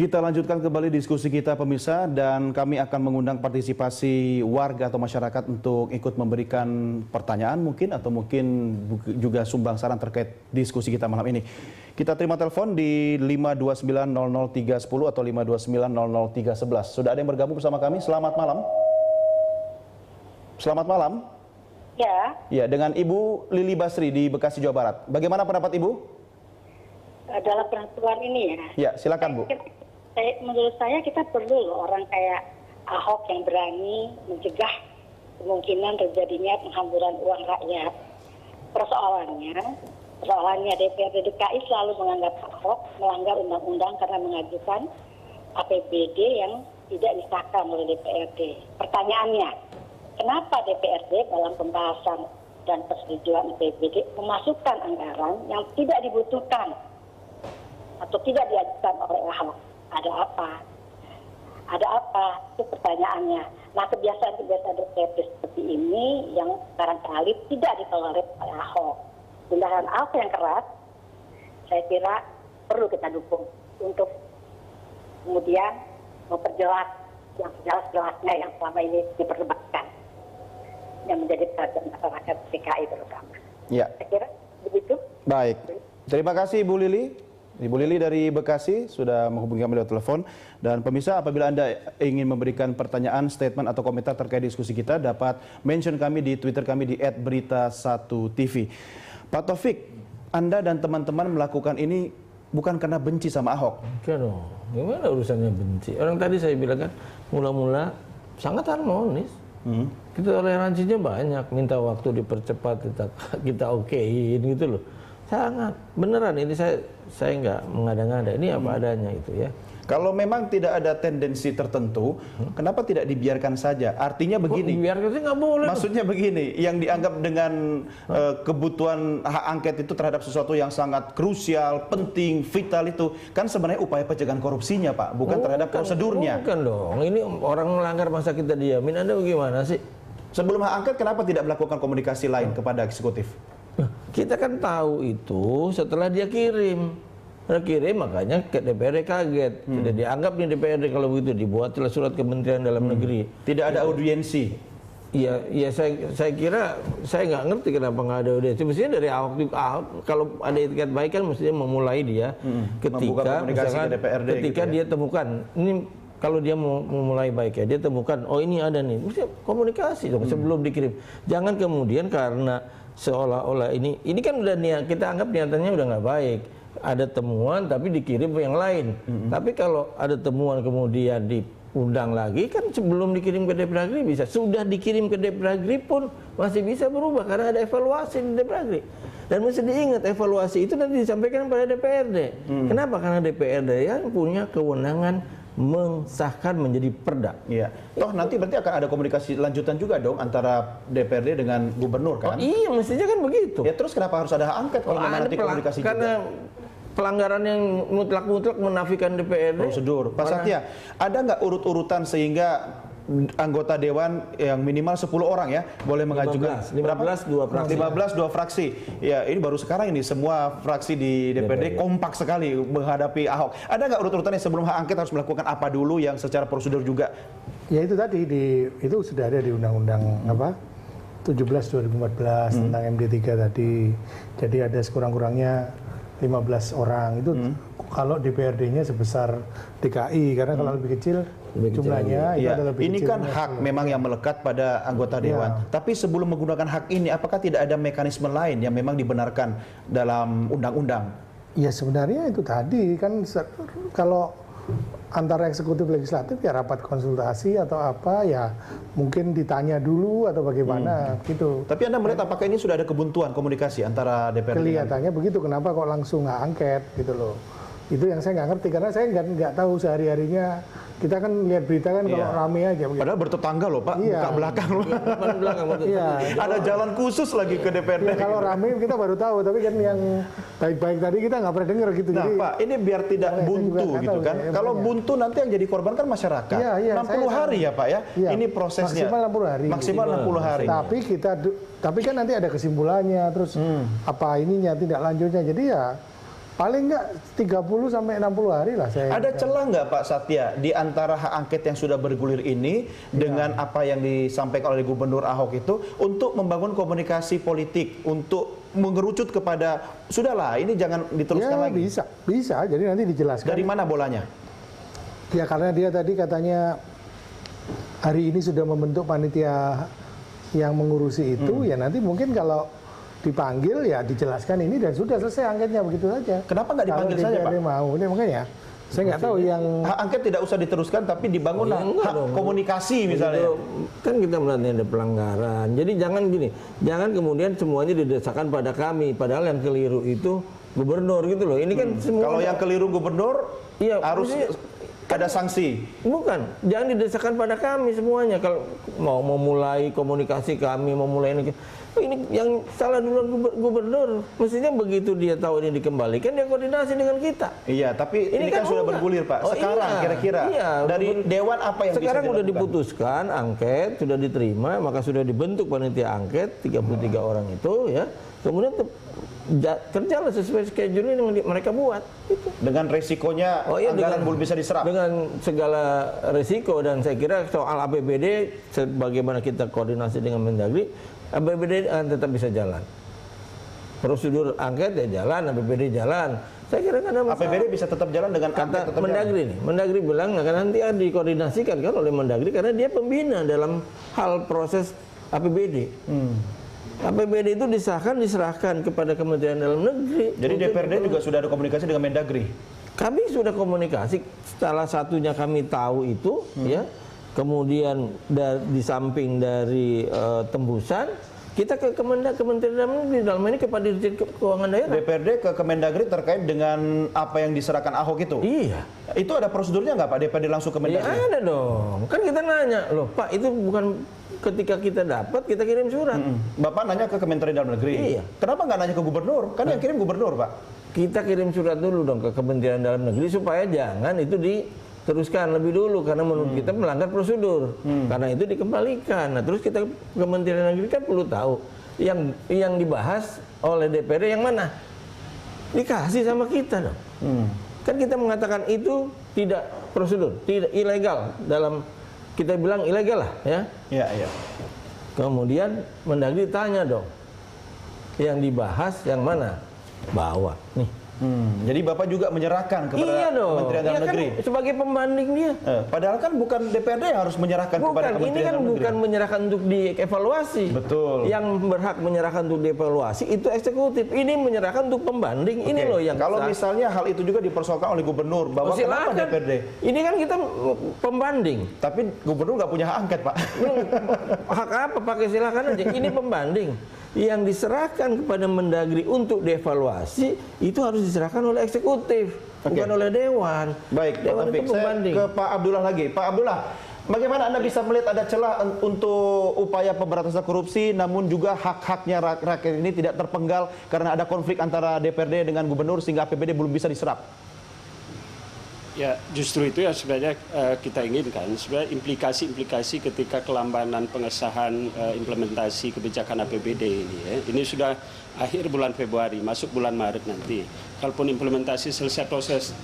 Kita lanjutkan kembali diskusi kita pemirsa, dan kami akan mengundang partisipasi warga atau masyarakat untuk ikut memberikan pertanyaan mungkin, atau mungkin juga sumbang saran terkait diskusi kita malam ini. Kita terima telepon di 529003010 atau 529003011. Sudah ada yang bergabung bersama kami. Selamat malam. Selamat malam. Ya. Ya, dengan Ibu Lili Basri di Bekasi, Jawa Barat. Bagaimana pendapat Ibu? Dalam peraturan ini ya. Ya, silakan Bu. Menurut saya kita perlu loh orang kayak Ahok yang berani mencegah kemungkinan terjadinya penghamburan uang rakyat. Persoalannya DPRD DKI selalu menganggap Ahok melanggar undang-undang karena mengajukan APBD yang tidak disahkan oleh DPRD. Pertanyaannya, kenapa DPRD dalam pembahasan dan persetujuan APBD memasukkan anggaran yang tidak dibutuhkan atau tidak diajukan oleh Ahok? Ada apa? Ada apa? Itu pertanyaannya. Nah, kebiasaan-kebiasaan DPRD seperti ini yang barangkali tidak ditolerir oleh Ahok. Tindakan Ahok yang keras, saya kira perlu kita dukung untuk kemudian memperjelas yang sejelas-jelasnya yang selama ini diperdebatkan, yang menjadi perhatian masyarakat DKI terutama. Ya. Saya kira begitu. Baik. Terima kasih Ibu Lili. Ibu Lili dari Bekasi sudah menghubungi kami lewat telepon. Dan pemirsa, apabila Anda ingin memberikan pertanyaan, statement atau komentar terkait diskusi kita, dapat mention kami di Twitter kami di @berita1tv. Pak Taufik, Anda dan teman-teman melakukan ini bukan karena benci sama Ahok? Bukan dong. Gimana urusannya benci? Orang tadi saya bilang kan, mula-mula sangat harmonis. Kita toleransinya banyak, minta waktu dipercepat, kita okein gitu loh. Sangat beneran, ini saya nggak mengada-ngada, ini apa adanya itu ya. Kalau memang tidak ada tendensi tertentu, kenapa tidak dibiarkan saja? Artinya begini. Dibiarkan sih nggak boleh. Maksudnya begini, yang dianggap dengan kebutuhan hak angket itu terhadap sesuatu yang sangat krusial, penting, vital itu kan sebenarnya upaya pencegahan korupsinya, Pak, bukan terhadap prosedurnya. Bukan dong, ini orang melanggar masa kita diamin. Anda bagaimana sih? Sebelum hak angket, kenapa tidak melakukan komunikasi lain kepada eksekutif? Kita kan tahu itu setelah dia kirim. Makanya ke DPRD kaget. Tidak dianggap nih DPRD kalau begitu, dibuatlah surat Kementerian Dalam Negeri. Tidak ada audiensi. Iya, saya kira saya nggak ngerti kenapa nggak ada audiensi. Mestinya dari Ahok kalau ada etikat baik kan mestinya memulai dia ketika misalkan ketika dia temukan ini. Kalau dia mau memulai baik ya, dia temukan, oh ini ada nih, mesti komunikasi dong sebelum dikirim. Jangan kemudian karena seolah-olah ini kan udah niat, kita anggap niatannya udah nggak baik. Ada temuan tapi dikirim ke yang lain. Tapi kalau ada temuan kemudian diundang lagi, kan sebelum dikirim ke Depdagri bisa. Sudah dikirim ke Depdagri pun masih bisa berubah karena ada evaluasi di Depdagri. Dan mesti diingat, evaluasi itu nanti disampaikan pada DPRD. Kenapa? Karena DPRD yang punya kewenangan mensahkan menjadi perda. Iya. Toh nanti berarti akan ada komunikasi lanjutan juga dong antara DPRD dengan gubernur kan? Oh, iya, mestinya kan begitu. Ya terus kenapa harus ada hak angket kalau memang nanti komunikasi karena juga? Pelanggaran yang mutlak-mutlak menafikan DPRD. Prosedur. Pak Satya, ada nggak urut-urutan sehingga anggota dewan yang minimal 10 orang ya boleh mengajukan 15 dua fraksi. Ya, ini baru sekarang ini semua fraksi di DPRD kompak sekali menghadapi Ahok. Ada nggak urut-urutannya sebelum hak angket harus melakukan apa dulu yang secara prosedur juga? Ya itu tadi itu sudah ada di Undang-Undang 17 2014 tentang MD3 tadi. Jadi ada sekurang-kurangnya 15 orang itu kalau DPRD-nya sebesar DKI, karena kalau lebih kecil jumlahnya itu ada lebih ini kecil. kan hak memang yang melekat pada anggota dewan. Tapi sebelum menggunakan hak ini, apakah tidak ada mekanisme lain yang memang dibenarkan dalam undang-undang? Ya sebenarnya itu tadi kan kalau antara eksekutif legislatif ya rapat konsultasi atau apa ya mungkin ditanya dulu atau bagaimana gitu. Tapi Anda melihat apakah ini sudah ada kebuntuan komunikasi antara DPRD? Kelihatannya begitu, kenapa kok langsung nggak angket gitu loh. Itu yang saya nggak ngerti karena saya nggak tahu sehari-harinya. Kita kan lihat berita kan kalau rame aja. Padahal bertetangga loh Pak, buka belakang loh. Ada jalan khusus lagi ke DPRD. Ya, kalau rame kita baru tahu, tapi kan yang baik-baik tadi kita nggak pernah dengar gitu. Nah jadi, Pak, ini biar tidak buntu gitu kan. Kalau buntu nanti yang jadi korban kan masyarakat. 60 hari ya Pak ya. Ini prosesnya. Maksimal 60 hari. Maksimal 60 hari. Tapi kan nanti ada kesimpulannya, terus apa ininya, tindak lanjutnya. Jadi ya Paling nggak 30 sampai 60 hari lah saya. Ada celah nggak Pak Satya di antara hak angket yang sudah bergulir ini dengan apa yang disampaikan oleh Gubernur Ahok itu untuk membangun komunikasi politik untuk mengerucut kepada sudahlah ini jangan diteruskan lagi. Bisa. Jadi nanti dijelaskan. Dari mana bolanya? Ya karena dia tadi katanya hari ini sudah membentuk panitia yang mengurusi itu, ya nanti mungkin kalau dipanggil ya dijelaskan ini dan sudah selesai angketnya begitu saja. Kenapa nggak dipanggil saja Pak? Mau, ini makanya saya nggak tahu yang hak angket tidak usah diteruskan tapi dibangun hak komunikasi misalnya. Kan kita melihatnya ada pelanggaran. Jadi jangan gini, jangan kemudian semuanya didesakan pada kami. Padahal yang keliru itu gubernur gitu loh. Ini kan semua. Kalau yang keliru gubernur, iya, harus ada sanksi. Bukan, jangan didesakan pada kami semuanya. Kalau mau memulai komunikasi kami, memulai ini yang salah duluan gubernur. Mestinya begitu dia tahu ini dikembalikan, dia koordinasi dengan kita. Iya, tapi ini kan sudah bergulir Pak. Sekarang kira-kira dari Dewan apa yang sekarang bisa sudah diputuskan, angket sudah diterima, maka sudah dibentuk panitia angket 33 orang itu ya. Kemudian kerjalah sesuai schedule yang mereka buat. Gitu. Dengan resikonya anggaran belum bisa diserap. Dengan segala resiko dan saya kira soal APBD sebagaimana kita koordinasi dengan Mendagri, APBD tetap bisa jalan. Prosedur angket ya jalan, APBD jalan. Saya kira kan ada masalah. APBD bisa tetap jalan dengan kata Mendagri nih. Mendagri bilang akan nanti dikoordinasikan kan oleh Mendagri karena dia pembina dalam hal proses APBD. APBD itu diserahkan kepada Kementerian Dalam Negeri. Jadi DPRD juga sudah ada komunikasi dengan Mendagri. Kami sudah komunikasi, salah satunya kami tahu itu ya. Kemudian di samping dari tembusan, kita ke Kementerian Dalam Negeri, dalam ini kepada Dirjen Keuangan Daerah. DPRD ke Kemendagri terkait dengan apa yang diserahkan Ahok itu? Iya. Itu ada prosedurnya nggak Pak? DPRD langsung ke Mendagri? Ya ada dong. Kan kita nanya, loh Pak itu bukan ketika kita dapat, kita kirim surat. Bapak nanya ke Kementerian Dalam Negeri? Iya. Kenapa nggak nanya ke Gubernur? Kan yang kirim Gubernur Pak. Kita kirim surat dulu dong ke Kementerian Dalam Negeri supaya jangan itu diteruskan lebih dulu karena menurut kita melanggar prosedur. Karena itu dikembalikan. Nah terus kita Kementerian Dalam Negeri kan perlu tahu yang dibahas oleh DPR yang mana. Dikasih sama kita dong. Kan kita mengatakan itu tidak prosedur, tidak ilegal dalam kita bilang ilegal lah ya. Iya, iya. Kemudian Mendagri tanya dong, yang dibahas yang mana? Bawa nih. Jadi Bapak juga menyerahkan kepada Kementerian Dalam Negeri? Kan sebagai pembanding dia. Padahal kan bukan DPRD yang harus menyerahkan kepada Kementerian Dalam Negeri. Ini kan bukan menyerahkan untuk dievaluasi. Betul. Yang berhak menyerahkan untuk dievaluasi itu eksekutif. Ini menyerahkan untuk pembanding. Ini loh yang kalau misalnya hal itu juga dipersoalkan oleh Gubernur, bahwa kenapa DPRD? Ini kan kita pembanding. Tapi Gubernur nggak punya hak angket Pak. Hak apa pakai silakan aja. Ini pembanding. Yang diserahkan kepada Mendagri untuk dievaluasi itu harus diserahkan oleh eksekutif, bukan oleh Dewan. Baik, Dewan itu pembanding. Saya ke Pak Abdullah lagi. Pak Abdullah, bagaimana Anda bisa melihat ada celah untuk upaya pemberantasan korupsi, namun juga hak-haknya rakyat ini tidak terpenggal karena ada konflik antara DPRD dengan Gubernur sehingga APBD belum bisa diserap? Ya, justru itu yang sebenarnya kita inginkan. Sebenarnya implikasi-implikasi ketika kelambanan pengesahan implementasi kebijakan APBD ini. Ya. Ini sudah akhir bulan Februari, masuk bulan Maret nanti. Kalaupun implementasi selesai proses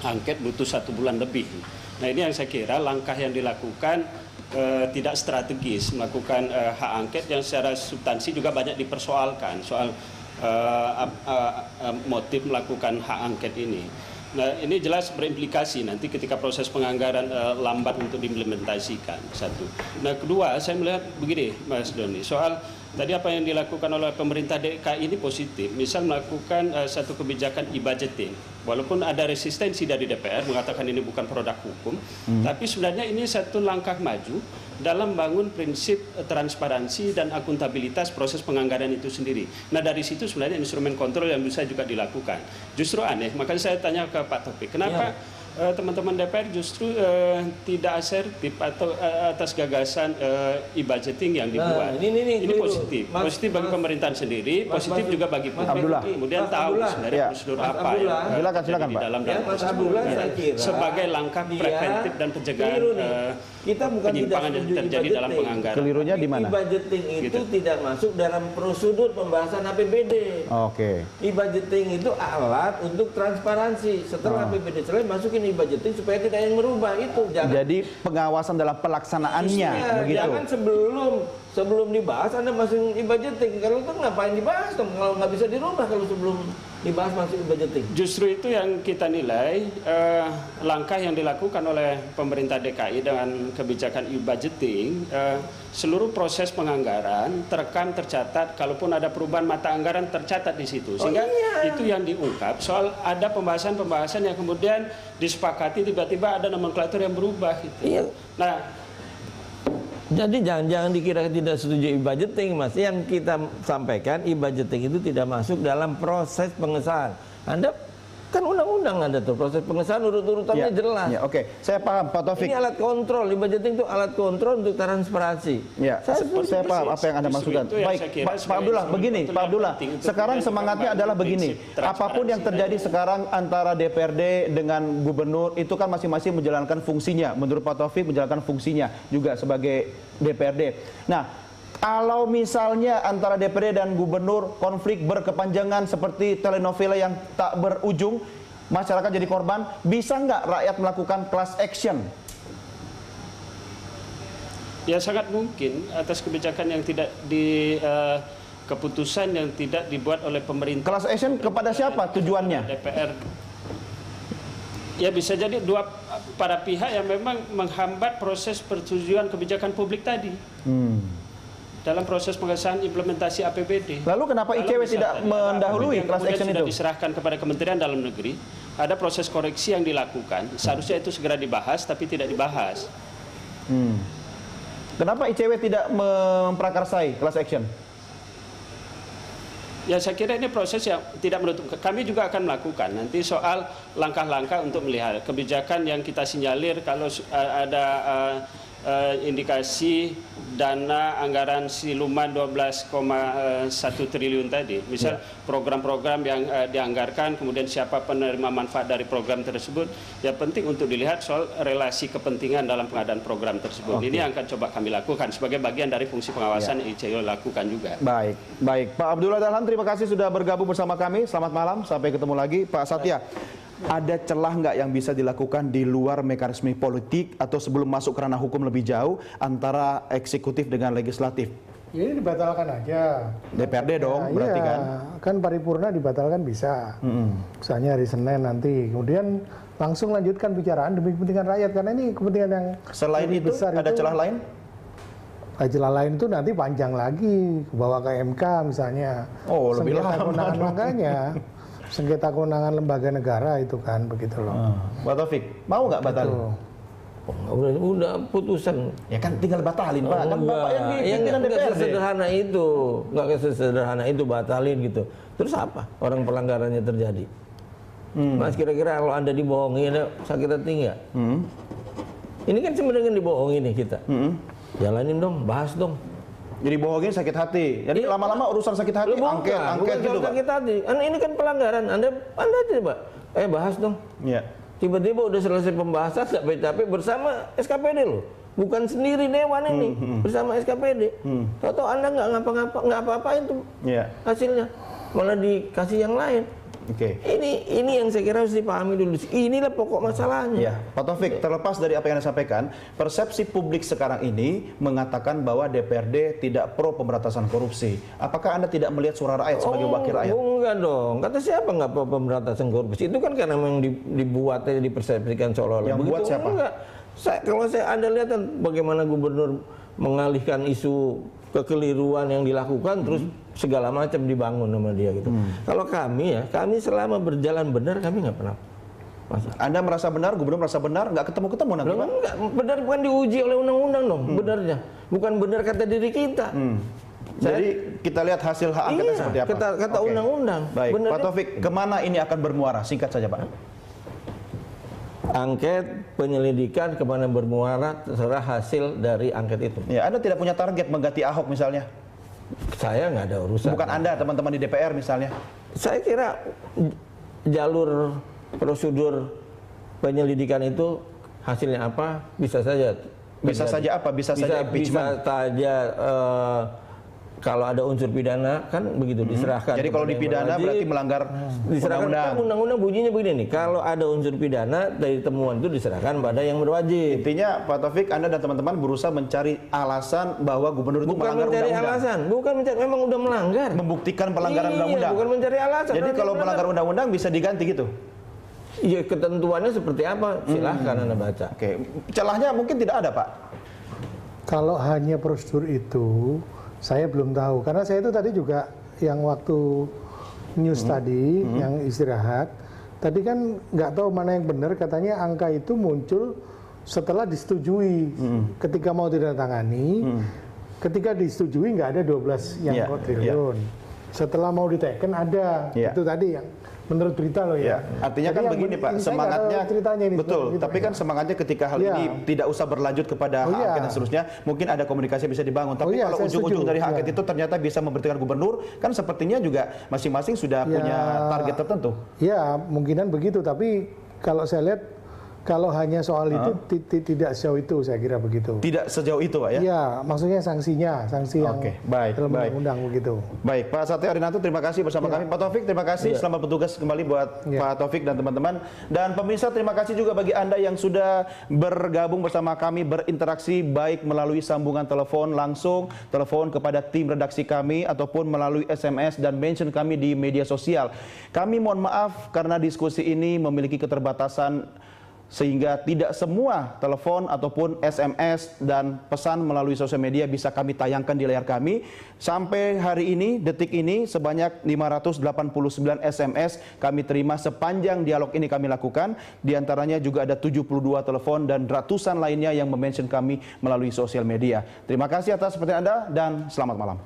angket butuh 1 bulan lebih. Nah ini yang saya kira langkah yang dilakukan tidak strategis. Melakukan hak angket yang secara substansi juga banyak dipersoalkan. Soal motif melakukan hak angket ini. Nah ini jelas berimplikasi nanti ketika proses penganggaran lambat untuk diimplementasikan, satu. Nah kedua saya melihat begini Mas Doni, soal tadi apa yang dilakukan oleh pemerintah DKI ini positif, misal melakukan satu kebijakan e-budgeting, walaupun ada resistensi dari DPR mengatakan ini bukan produk hukum, tapi sebenarnya ini satu langkah maju dalam bangun prinsip transparansi dan akuntabilitas proses penganggaran itu sendiri. Nah dari situ sebenarnya instrumen kontrol yang bisa juga dilakukan. Justru aneh, makanya saya tanya ke Pak Taufik, kenapa teman-teman DPR justru tidak asertif atau atas gagasan e-budgeting yang dibuat. Ini positif. Positif bagi pemerintahan sendiri, positif juga bagi publik. Kemudian tahu sebenarnya prosedur apa silakan di Pak. dalam saya kira sebagai langkah preventif dan pencegahan kita bukan penyimpangan yang terjadi dalam penganggaran. Kelirunya di mana? E-budgeting itu tidak masuk dalam prosedur pembahasan APBD. Oke. E-budgeting itu alat untuk transparansi. Setelah APBD selesai, masukin e-budgeting supaya tidak yang merubah itu. Jadi pengawasan dalam pelaksanaannya, begitu. Jangan sebelum dibahas Anda masukin e-budgeting. Kalau itu ngapain dibahas? Kalau nggak bisa dirubah kalau sebelum dibahas masuk e-budgeting. Justru itu yang kita nilai langkah yang dilakukan oleh pemerintah DKI dengan kebijakan e-budgeting, seluruh proses penganggaran terekam, tercatat, kalaupun ada perubahan mata anggaran tercatat di situ. Sehingga itu yang diungkap soal ada pembahasan-pembahasan yang kemudian disepakati tiba-tiba ada nomenklatur yang berubah gitu. Iya. Nah, jadi jangan dikira tidak setuju e-budgeting, Mas. Yang kita sampaikan e-budgeting itu tidak masuk dalam proses pengesahan. Anda kan undang-undang ada tuh proses pengesahan urut-urutannya jelas. Ya, oke. Saya paham Pak Taufik. Ini alat kontrol, e-budgeting itu alat kontrol untuk transparansi. Ya, saya paham apa yang Anda maksudkan. Baik, Pak Abdullah, begini, Pak Abdullah. Sekarang semangatnya adalah begini. Apapun yang terjadi sekarang antara DPRD dengan gubernur itu kan masing-masing menjalankan fungsinya. Menurut Pak Taufik menjalankan fungsinya juga sebagai DPRD. Nah, kalau misalnya antara DPRD dan gubernur konflik berkepanjangan seperti telenovela yang tak berujung, masyarakat jadi korban, bisa nggak rakyat melakukan class action? Ya sangat mungkin atas kebijakan yang tidak keputusan yang tidak dibuat oleh pemerintah. Class action kepada siapa tujuannya? DPR. Ya bisa jadi para pihak yang memang menghambat proses persetujuan kebijakan publik tadi. Dalam proses pengesahan implementasi APBD. Lalu kenapa ICW tidak mendahului class action itu? Sudah diserahkan kepada Kementerian Dalam Negeri, ada proses koreksi yang dilakukan. Seharusnya itu segera dibahas, tapi tidak dibahas. Kenapa ICW tidak memprakarsai class action? Ya saya kira ini proses yang tidak menutup. Kami juga akan melakukan nanti soal langkah-langkah untuk melihat kebijakan yang kita sinyalir kalau ada indikasi dana anggaran siluman 12,1 triliun tadi. Misal program-program yang dianggarkan, kemudian siapa penerima manfaat dari program tersebut. Ya penting untuk dilihat soal relasi kepentingan dalam pengadaan program tersebut. Ini yang akan coba kami lakukan sebagai bagian dari fungsi pengawasan yang ICW lakukan juga. Baik. Pak Abdullah Dahlan, terima kasih sudah bergabung bersama kami. Selamat malam, sampai ketemu lagi. Pak Satya, ada celah nggak yang bisa dilakukan di luar mekanisme politik atau sebelum masuk ke ranah hukum lebih jauh antara eksekutif dengan legislatif? Ya, ini dibatalkan aja. DPRD dong, berarti kan? Kan paripurna dibatalkan bisa. Misalnya hari Senin nanti. Kemudian langsung lanjutkan bicaraan demi kepentingan rakyat. Karena ini kepentingan yang selain itu, besar ada celah lain? Celah lain itu nanti panjang lagi. Bawa ke MK misalnya. Oh, lebih lama. Makanya. Sengketa kewenangan lembaga negara itu kan begitu loh. Pak Taufik, mau nggak batalin? Udah putusan. Ya kan tinggal batalin, Pak. Kan Bapak yang pimpinan DPRD. Nggak sesederhana itu batalin gitu. Terus apa orang pelanggarannya terjadi? Mas kira-kira kalau Anda dibohongi, Anda sakit hati nggak? Ini kan sebenarnya dibohongi nih kita. Jalanin dong, bahas dong. Jadi bohongin sakit hati. Jadi lama-lama urusan sakit hati, angket gitu, Pak. Sakit hati. Ini kan pelanggaran. Anda coba, bahas dong. Iya. Tiba-tiba udah selesai pembahasan, capek-capek bersama SKPD loh. Bukan sendiri Dewan ini, bersama SKPD. Tahu-tahu Anda nggak apa-apain tuh hasilnya. Malah dikasih yang lain. Oke. Ini yang saya kira harus dipahami dulu. Inilah pokok masalahnya. Ya, Pak Taufik, terlepas dari apa yang Anda sampaikan, persepsi publik sekarang ini mengatakan bahwa DPRD tidak pro pemberantasan korupsi. Apakah Anda tidak melihat suara rakyat sebagai wakil rakyat? Enggak dong. Kata siapa nggak pro pemberantasan korupsi? Itu kan karena memang dibuatnya, dipersepsikan seolah-olah. Yang buat siapa? Enggak. Kalau Anda lihat kan bagaimana gubernur mengalihkan isu kekeliruan yang dilakukan, terus segala macam dibangun sama dia gitu. Kalau kami selama berjalan benar, kami nggak pernah masalah. Anda merasa benar, gubernur merasa benar, nggak ketemu-ketemu nanti, Pak? Enggak, benar bukan diuji oleh undang-undang dong, benarnya. Bukan benar kata diri kita. Jadi kita lihat hasil hak angketnya seperti apa? Kata undang-undang. Baik, Pak Taufik, kemana ini akan bermuara? Singkat saja, Pak. angket, penyelidikan, kemana bermuara terserah hasil dari angket itu. Ya, Anda tidak punya target mengganti Ahok misalnya? Saya nggak ada urusan. Bukan Anda, teman-teman di DPR misalnya? Saya kira jalur prosedur penyelidikan itu hasilnya apa bisa saja. Bisa saja apa? Bisa saja impeachment? Bisa saja kalau ada unsur pidana kan begitu diserahkan. Jadi kalau dipidana berarti melanggar undang-undang. Undang-undang bunyinya begini nih, kalau ada unsur pidana dari temuan itu diserahkan pada yang berwajib. Intinya Pak Taufik, Anda dan teman-teman berusaha mencari alasan bahwa gubernur itu melanggar undang-undang. Bukan mencari, memang udah melanggar. Membuktikan pelanggaran undang-undang. Bukan mencari alasan. Jadi kalau melanggar undang-undang bisa diganti gitu? Iya, ketentuannya seperti apa? Silahkan Anda baca. Oke, celahnya mungkin tidak ada, Pak. Kalau hanya prosedur itu, saya belum tahu. Karena saya itu tadi juga yang waktu news tadi, yang istirahat, tadi kan nggak tahu mana yang benar, katanya angka itu muncul setelah disetujui. Ketika mau ditandatangani, ketika disetujui nggak ada 12 yang triliun. Setelah mau diteken ada. Itu tadi yang menurut berita loh ya. Artinya kan begini Pak, semangatnya ini betul, tapi kan semangatnya ketika hal ini tidak usah berlanjut kepada hak angket dan seterusnya, mungkin ada komunikasi bisa dibangun. Tapi kalau ujung-ujung dari hak angket itu ternyata bisa memberhentikan gubernur, kan sepertinya juga masing-masing sudah punya target tertentu. Ya, mungkinan begitu, tapi kalau saya lihat kalau hanya soal itu tidak sejauh itu, saya kira begitu. Tidak sejauh itu, Pak ya? Iya, maksudnya sanksi yang dalam undang-undang begitu. Baik, Pak Satrio Adinanto, terima kasih bersama kami. Pak Taufik, terima kasih. Selamat bertugas kembali buat Pak Taufik dan teman-teman. Dan pemirsa, terima kasih juga bagi Anda yang sudah bergabung bersama kami, berinteraksi baik melalui sambungan telepon langsung, telepon kepada tim redaksi kami, ataupun melalui SMS dan mention kami di media sosial. Kami mohon maaf karena diskusi ini memiliki keterbatasan sehingga tidak semua telepon ataupun SMS dan pesan melalui sosial media bisa kami tayangkan di layar kami. Sampai hari ini, detik ini, sebanyak 589 SMS kami terima sepanjang dialog ini kami lakukan. Di antaranya juga ada 72 telepon dan ratusan lainnya yang mention kami melalui sosial media. Terima kasih atas perhatian Anda dan selamat malam.